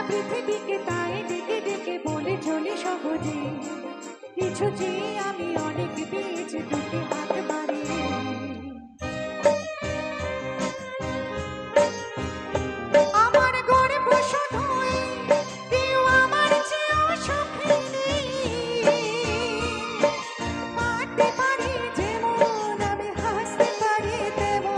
পৃথিবীকে তাই ডেকে ডেকে বলে চলি সহজে, কিছু চেয়ে আমি অনেক পেয়েছি দুটি হাত বাড়িয়ে। আমার গর্ব শুধুই কেউ আমার চেয়েও সুখী নেই, কাঁদতে পারি যেমন আমি হাসতে পারি তেমন।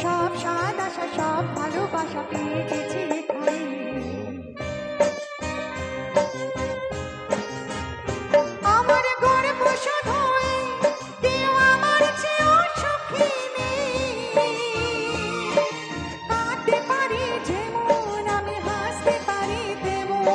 সব স্বাদ আশা সব ভালোবাসা পেয়ে গেছি এখানে। আমার গর্ব শুধুই কেউ আমার চেয়েও সুখী নেই, কাঁদতে পারি যেমন আমি হাসতে পারি তেমন।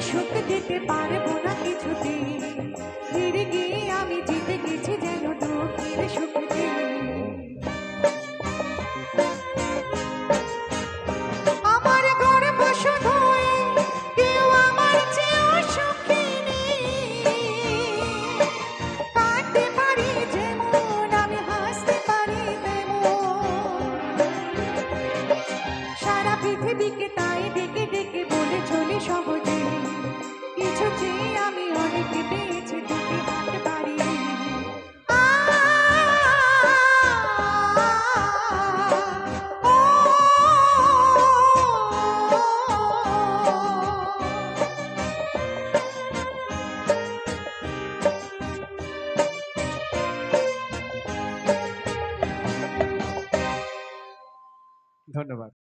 সুখ দিতে পারবো না কিছুতে, হেরে গিয়ে আমি জিতে গেছি যেন দুঃখের সুখে। আমার গর্ব শুধুই কেউ আমার চেয়েও সুখী নেই, কাঁদতে পারি যেমন আমি হাসতে পারি তেমন। সারা পৃথিবীকে তাই ডেকে ডেকে বলে চলি সহজে, কিছু চেয়ে আমি অনেক পেয়েছি দুটি হাত বাড়িয়ে। ধন্যবাদ।